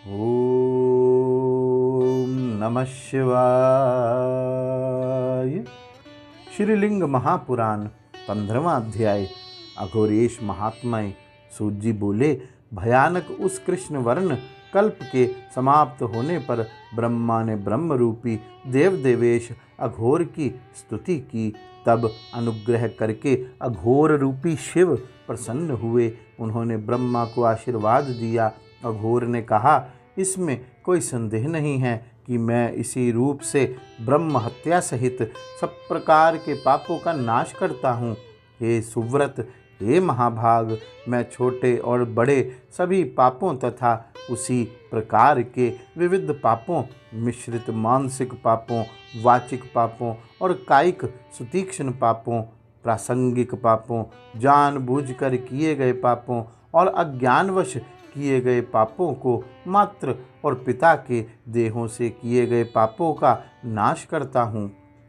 ओम नमः शिवाय। श्रीलिंग महापुराण 15वां अध्याय। अघोरेश महात्मय। सूत जी बोले, भयानक उस कृष्ण वर्ण कल्प के समाप्त होने पर ब्रह्मा ने ब्रह्म रूपी देवदेवेश अघोर की स्तुति की। तब अनुग्रह करके अघोर रूपी शिव प्रसन्न हुए। उन्होंने ब्रह्मा को आशीर्वाद दिया। अघोर ने कहा, इसमें कोई संदेह नहीं है कि मैं इसी रूप से ब्रह्म हत्या सहित सब प्रकार के पापों का नाश करता हूँ। हे सुव्रत, हे महाभाग, मैं छोटे और बड़े सभी पापों तथा उसी प्रकार के विविध पापों, मिश्रित मानसिक पापों, वाचिक पापों और कायिक सुतीक्ष्ण पापों, प्रासंगिक पापों, जानबूझकर किए गए पापों और अज्ञानवश किए गए पापों को मात्र और पिता के देहों से किए गए पापों का नाश करता हूँ।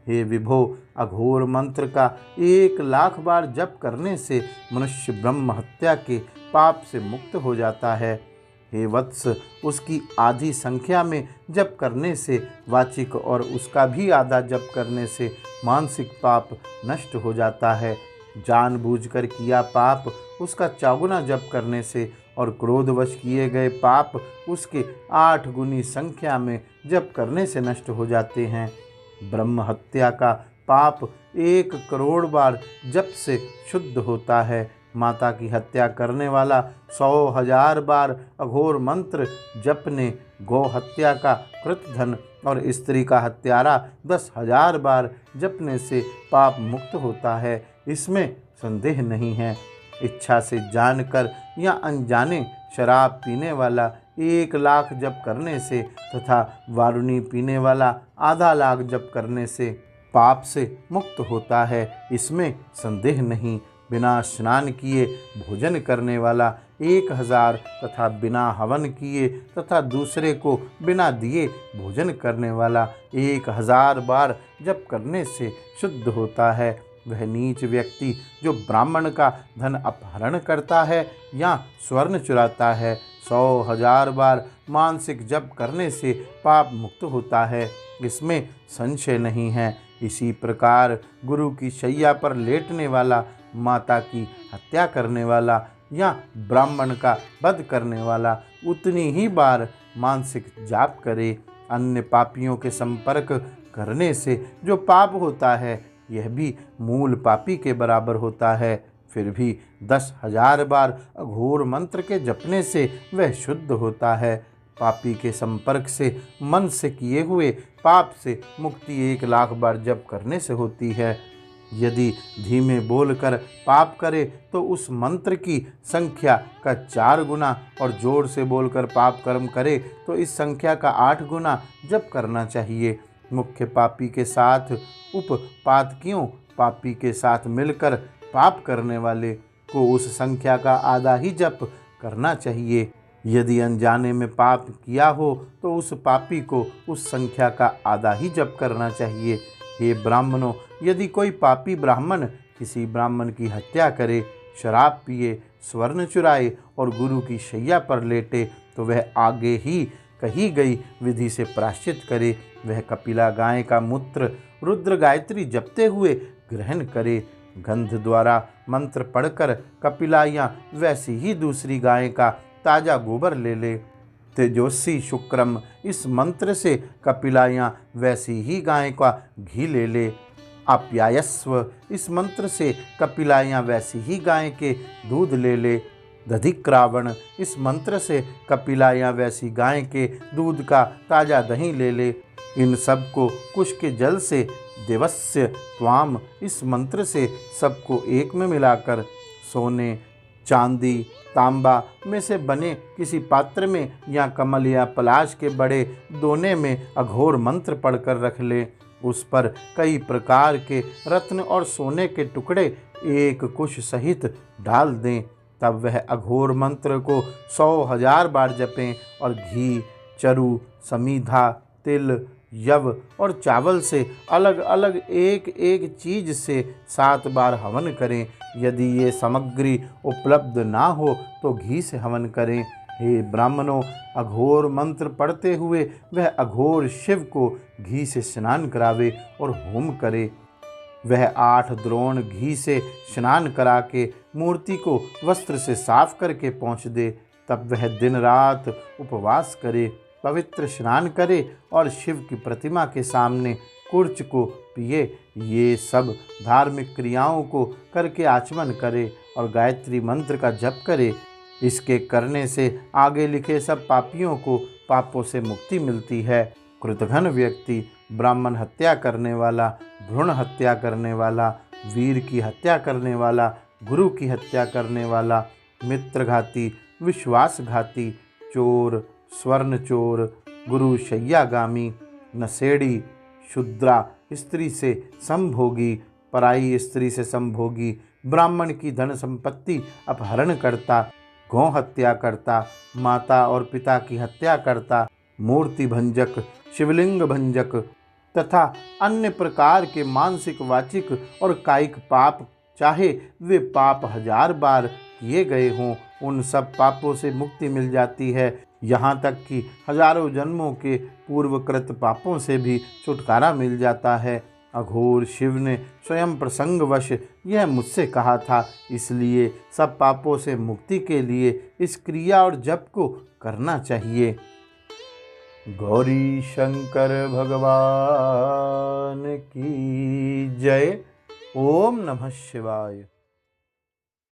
हे विभो, अघोर मंत्र का 1,00,000 बार जप करने से मनुष्य ब्रह्म हत्या के पाप से मुक्त हो जाता है। हे वत्स, उसकी आधी संख्या में जप करने से वाचिक और उसका भी आधा जप करने से मानसिक पाप नष्ट हो जाता है। जानबूझकर किया पाप उसका 4 गुना जप करने से और क्रोधवश किए गए पाप उसके 8 गुनी संख्या में जप करने से नष्ट हो जाते हैं। ब्रह्म हत्या का पाप 1 करोड़ बार जप से शुद्ध होता है। माता की हत्या करने वाला 100,000 बार अघोर मंत्र जपने, गौ हत्या का कृतधन और स्त्री का हत्यारा 10,000 बार जपने से पाप मुक्त होता है, इसमें संदेह नहीं है। इच्छा से जानकर या अनजाने शराब पीने वाला 1,00,000 जप करने से तथा वारुणी पीने वाला आधा लाख जप करने से पाप से मुक्त होता है, इसमें संदेह नहीं। बिना स्नान किए भोजन करने वाला 1,000 तथा बिना हवन किए तथा दूसरे को बिना दिए भोजन करने वाला 1,000 बार जप करने से शुद्ध होता है। वह नीच व्यक्ति जो ब्राह्मण का धन अपहरण करता है या स्वर्ण चुराता है, 100,000 बार मानसिक जप करने से पाप मुक्त होता है, इसमें संशय नहीं है। इसी प्रकार गुरु की शैया पर लेटने वाला, माता की हत्या करने वाला या ब्राह्मण का वध करने वाला उतनी ही बार मानसिक जाप करे। अन्य पापियों के संपर्क करने से जो पाप होता है, यह भी मूल पापी के बराबर होता है। फिर भी 10,000 बार अघोर मंत्र के जपने से वह शुद्ध होता है। पापी के संपर्क से मन से किए हुए पाप से मुक्ति 1,00,000 बार जप करने से होती है। यदि धीमे बोलकर पाप करे तो उस मंत्र की संख्या का 4 गुना और जोर से बोलकर पाप कर्म करे तो इस संख्या का 8 गुना जप करना चाहिए। मुख्य पापी के साथ उपपातकियों पापी के साथ मिलकर पाप करने वाले को उस संख्या का आधा ही जप करना चाहिए। यदि अनजाने में पाप किया हो तो उस पापी को उस संख्या का आधा ही जप करना चाहिए। हे ब्राह्मणों, यदि कोई पापी ब्राह्मण किसी ब्राह्मण की हत्या करे, शराब पिए, स्वर्ण चुराए और गुरु की शैया पर लेटे तो वह आगे ही कही गई विधि से प्रायश्चित करे। वह कपिला गाय का मूत्र रुद्र गायत्री जपते हुए ग्रहण करे। गंध द्वारा मंत्र पढ़कर कपिला या वैसी ही दूसरी गाय का ताजा गोबर ले ले। तेजस्वी शुक्रम इस मंत्र से कपिला या वैसी ही गाय का घी ले ले। आप्यायस्व इस मंत्र से कपिला या वैसी ही गाय के दूध ले ले। दधिक्रावण इस मंत्र से कपिला या वैसी गाय के दूध का ताजा दही ले ले। इन सब को कुश के जल से देवस्य त्वाम इस मंत्र से सबको एक में मिलाकर सोने, चांदी, तांबा में से बने किसी पात्र में या कमल या पलाश के बड़े दोने में अघोर मंत्र पढ़कर रख ले। उस पर कई प्रकार के रत्न और सोने के टुकड़े एक कुश सहित डाल दें। तब वह अघोर मंत्र को 100,000 बार जपें और घी, चरु, समीधा, तिल, यव और चावल से अलग अलग एक एक चीज से 7 बार हवन करें। यदि ये सामग्री उपलब्ध ना हो तो घी से हवन करें। हे ब्राह्मणों, अघोर मंत्र पढ़ते हुए वह अघोर शिव को घी से स्नान करावे और होम करे। वह 8 द्रोण घी से स्नान करा के मूर्ति को वस्त्र से साफ करके पहुँच दे। तब वह दिन रात उपवास करे, पवित्र स्नान करे और शिव की प्रतिमा के सामने कुर्च को पिए। ये सब धार्मिक क्रियाओं को करके आचमन करे और गायत्री मंत्र का जप करे। इसके करने से आगे लिखे सब पापियों को पापों से मुक्ति मिलती है। कृतघ्न व्यक्ति, ब्राह्मण हत्या करने वाला, भ्रूण हत्या करने वाला, वीर की हत्या करने वाला, गुरु की हत्या करने वाला, मित्रघाती, विश्वासघाती, चोर, स्वर्ण चोर, गुरु शय्यागामी, नशेड़ी, शुद्रा, स्त्री से संभोगी, पराई स्त्री से संभोगी, ब्राह्मण की धन संपत्ति अपहरण करता, गौ हत्या करता, माता और पिता की हत्या करता, मूर्ति भंजक, शिवलिंग भंजक तथा अन्य प्रकार के मानसिक, वाचिक और कायिक पाप, चाहे वे पाप 1000 बार किए गए हों, उन सब पापों से मुक्ति मिल जाती है। यहाँ तक कि हजारों जन्मों के पूर्वकृत पापों से भी छुटकारा मिल जाता है। अघोर शिव ने स्वयं प्रसंगवश यह मुझसे कहा था, इसलिए सब पापों से मुक्ति के लिए इस क्रिया और जप को करना चाहिए। गौरी शंकर भगवान की जय। ओम नमः शिवाय।